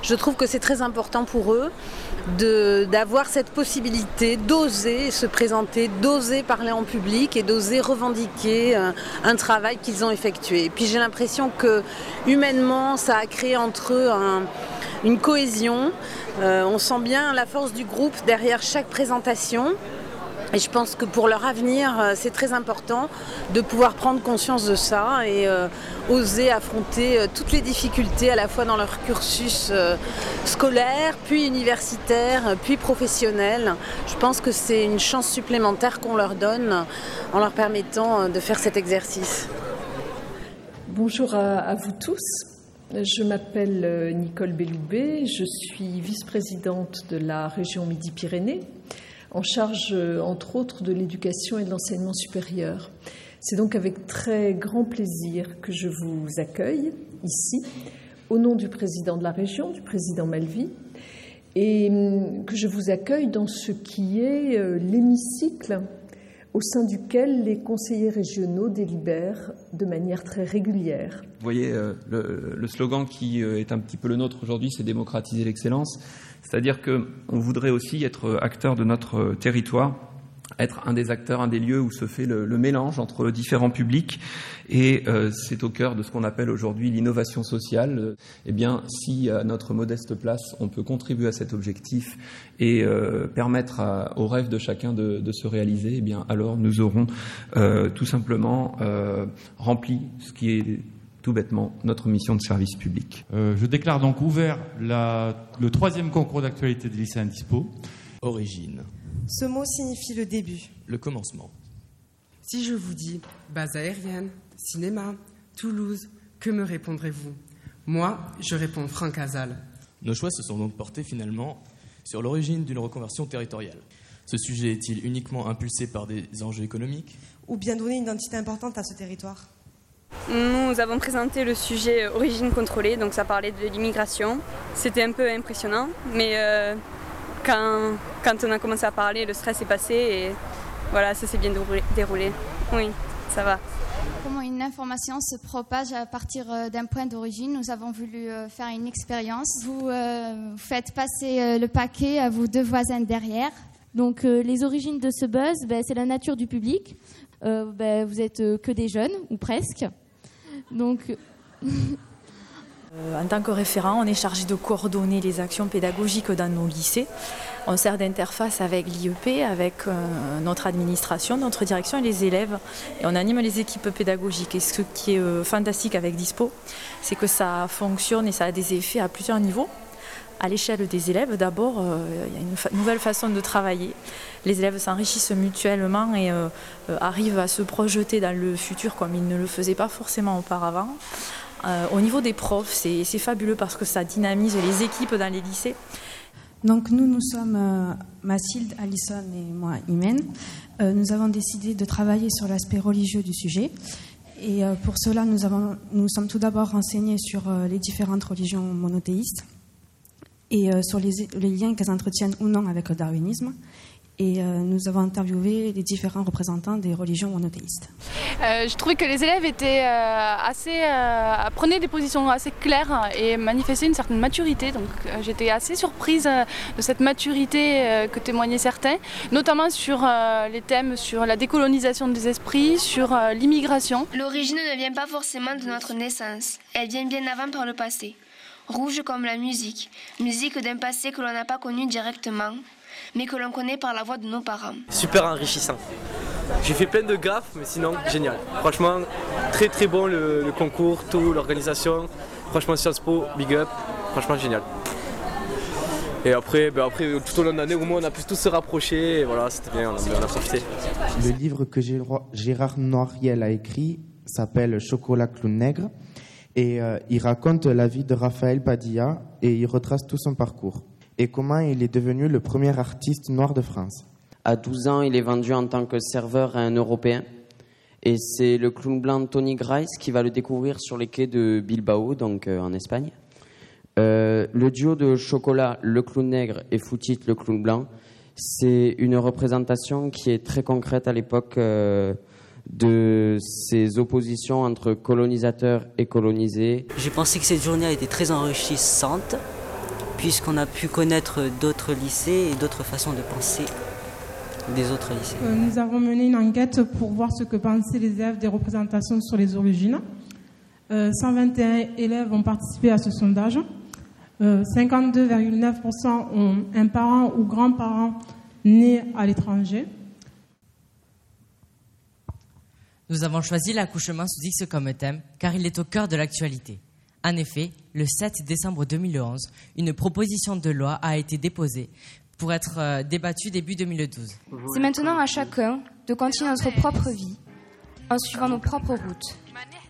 Je trouve que c'est très important pour eux d'avoir cette possibilité d'oser se présenter, d'oser parler en public et d'oser revendiquer un travail qu'ils ont effectué. Et puis j'ai l'impression que humainement, ça a créé entre eux une cohésion. On sent bien la force du groupe derrière chaque présentation. Et je pense que pour leur avenir, c'est très important de pouvoir prendre conscience de ça et oser affronter toutes les difficultés à la fois dans leur cursus scolaire, puis universitaire, puis professionnel. Je pense que c'est une chance supplémentaire qu'on leur donne en leur permettant de faire cet exercice. Bonjour à vous tous. Je m'appelle Nicole Belloubet, je suis vice-présidente de la région Midi-Pyrénées, en charge, entre autres, de l'éducation et de l'enseignement supérieur. C'est donc avec très grand plaisir que je vous accueille ici, au nom du président de la région, du président Malvy, et que je vous accueille dans ce qui est l'hémicycle au sein duquel les conseillers régionaux délibèrent de manière très régulière. Vous voyez, le slogan qui est un petit peu le nôtre aujourd'hui, c'est « démocratiser l'excellence ». C'est-à-dire qu'on voudrait aussi être acteur de notre territoire, être un des acteurs, un des lieux où se fait le mélange entre différents publics. Et c'est au cœur de ce qu'on appelle aujourd'hui l'innovation sociale. Eh bien, si à notre modeste place, on peut contribuer à cet objectif et permettre aux rêves de chacun de se réaliser, eh bien, alors nous aurons tout simplement rempli ce qui est tout bêtement notre mission de service public. Je déclare donc ouvert le 3e concours d'actualité des lycéens dispo. Origine. Ce mot signifie le début. Le commencement. Si je vous dis base aérienne, cinéma, Toulouse, que me répondrez-vous? Moi, je réponds Franck Hazal. Nos choix se sont donc portés finalement sur l'origine d'une reconversion territoriale. Ce sujet est-il uniquement impulsé par des enjeux économiques? Ou bien donner une identité importante à ce territoire? Nous avons présenté le sujet origine contrôlée, donc ça parlait de l'immigration. C'était un peu impressionnant, mais quand on a commencé à parler, le stress est passé et voilà, ça s'est bien déroulé. Oui, ça va. Comment une information se propage à partir d'un point d'origine. Nous avons voulu faire une expérience. Vous faites passer le paquet à vos deux voisins derrière. Donc les origines de ce buzz, c'est la nature du public. Vous êtes que des jeunes, ou presque. Donc... En tant que référent, on est chargé de coordonner les actions pédagogiques dans nos lycées. On sert d'interface avec l'IEP, avec notre administration, notre direction et les élèves. Et on anime les équipes pédagogiques. Et ce qui est fantastique avec Dispo, c'est que ça fonctionne et ça a des effets à plusieurs niveaux. À l'échelle des élèves, d'abord, il y a une nouvelle façon de travailler. Les élèves s'enrichissent mutuellement et arrivent à se projeter dans le futur comme ils ne le faisaient pas forcément auparavant. Au niveau des profs, c'est fabuleux parce que ça dynamise les équipes dans les lycées. Donc nous sommes Mathilde, Alison et moi, Imen. Nous avons décidé de travailler sur l'aspect religieux du sujet. Et pour cela, nous sommes tout d'abord renseignés sur les différentes religions monothéistes et sur les liens qu'elles entretiennent ou non avec le darwinisme. Et nous avons interviewé les différents représentants des religions monothéistes. Je trouvais que les élèves étaient prenaient des positions assez claires et manifestaient une certaine maturité. Donc j'étais assez surprise de cette maturité que témoignaient certains, notamment sur les thèmes sur la décolonisation des esprits, sur l'immigration. L'origine ne vient pas forcément de notre naissance, elle vient bien avant par le passé. Rouge comme la musique d'un passé que l'on n'a pas connu directement, mais que l'on connaît par la voix de nos parents. Super enrichissant. J'ai fait plein de gaffes, mais sinon, génial. Franchement, très très bon le concours, tout, l'organisation. Franchement, Sciences Po, big up. Franchement, génial. Et après, tout au long de l'année, au moins, on a pu tous se rapprocher. Et voilà, c'était bien, on a profité. Le livre que Gérard Noiriel a écrit s'appelle Chocolat Clown Nègre. Et il raconte la vie de Raphaël Padilla et il retrace tout son parcours. Et comment il est devenu le premier artiste noir de France. À 12 ans, il est vendu en tant que serveur à un Européen. Et c'est le clown blanc Tony Grice qui va le découvrir sur les quais de Bilbao, donc en Espagne. Le duo de Chocolat, le clown nègre, et Foutit, le clown blanc, c'est une représentation qui est très concrète à l'époque de ces oppositions entre colonisateurs et colonisés. J'ai pensé que cette journée a été très enrichissante. puisqu'on a pu connaître d'autres lycées et d'autres façons de penser des autres lycées. Nous avons mené une enquête pour voir ce que pensaient les élèves des représentations sur les origines. 121 élèves ont participé à ce sondage. 52,9% ont un parent ou grand-parent né à l'étranger. Nous avons choisi l'accouchement sous X comme thème car il est au cœur de l'actualité. En effet, le 7 décembre 2011, une proposition de loi a été déposée pour être débattue début 2012. C'est maintenant à chacun de continuer notre propre vie en suivant nos propres routes.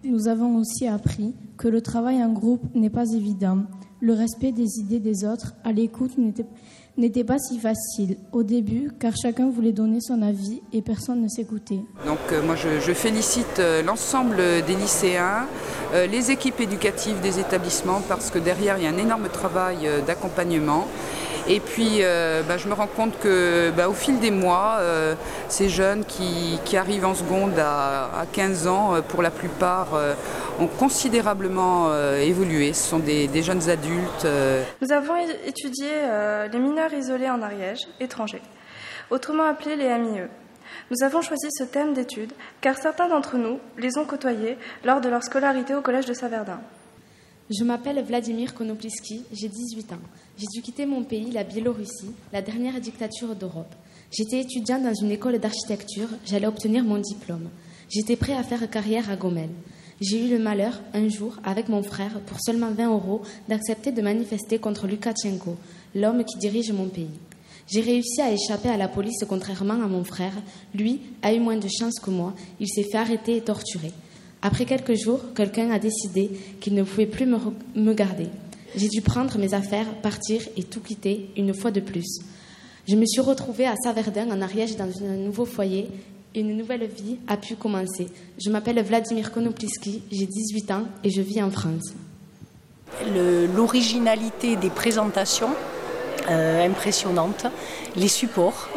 Nous avons aussi appris que le travail en groupe n'est pas évident. Le respect des idées des autres à l'écoute n'était pas si facile au début car chacun voulait donner son avis et personne ne s'écoutait. Donc moi je félicite l'ensemble des lycéens, les équipes éducatives des établissements parce que derrière il y a un énorme travail d'accompagnement. Et puis je me rends compte que au fil des mois, ces jeunes qui arrivent en seconde à 15 ans, pour la plupart, ont considérablement évolué. Ce sont des jeunes adultes. Nous avons étudié les mineurs isolés en Ariège, étrangers, autrement appelés les MIE. Nous avons choisi ce thème d'étude car certains d'entre nous les ont côtoyés lors de leur scolarité au collège de Saverdun. Je m'appelle Vladimir Konopliski, j'ai 18 ans. J'ai dû quitter mon pays, la Biélorussie, la dernière dictature d'Europe. J'étais étudiant dans une école d'architecture, j'allais obtenir mon diplôme. J'étais prêt à faire carrière à Gomel. J'ai eu le malheur, un jour, avec mon frère, pour seulement 20 €, d'accepter de manifester contre Loukachenko, l'homme qui dirige mon pays. J'ai réussi à échapper à la police contrairement à mon frère. Lui a eu moins de chance que moi, il s'est fait arrêter et torturer. Après quelques jours, quelqu'un a décidé qu'il ne pouvait plus me garder. J'ai dû prendre mes affaires, partir et tout quitter une fois de plus. Je me suis retrouvée à Saverdun, en Ariège, dans un nouveau foyer. Une nouvelle vie a pu commencer. Je m'appelle Vladimir Konopliski, j'ai 18 ans et je vis en France. L'originalité des présentations, impressionnante. Les supports,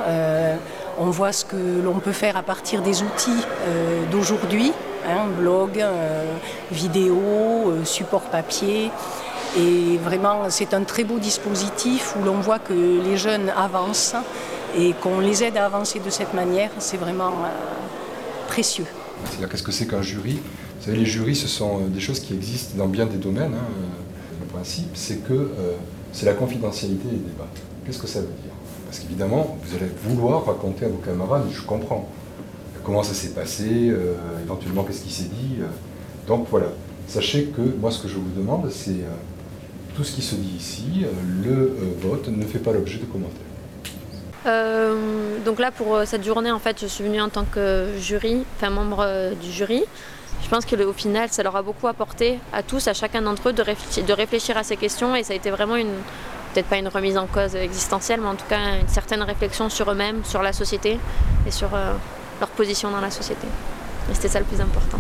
on voit ce que l'on peut faire à partir des outils d'aujourd'hui. Blog, vidéo, support papier. Et vraiment, c'est un très beau dispositif où l'on voit que les jeunes avancent et qu'on les aide à avancer de cette manière. C'est vraiment précieux. C'est-à-dire, qu'est-ce que c'est qu'un jury ? Vous savez, les jurys, ce sont des choses qui existent dans bien des domaines. Le principe, c'est que c'est la confidentialité des débats. Qu'est-ce que ça veut dire ? Parce qu'évidemment, vous allez vouloir raconter à vos camarades, je comprends. Comment ça s'est passé, éventuellement qu'est-ce qui s'est dit. Donc voilà, sachez que moi ce que je vous demande c'est tout ce qui se dit ici, le vote ne fait pas l'objet de commentaires. Donc là pour cette journée en fait je suis venue en tant que membre du jury. Je pense qu'au final ça leur a beaucoup apporté à tous, à chacun d'entre eux de réfléchir à ces questions et ça a été vraiment peut-être pas une remise en cause existentielle mais en tout cas une certaine réflexion sur eux-mêmes, sur la société et sur leur position dans la société. Et c'était ça le plus important.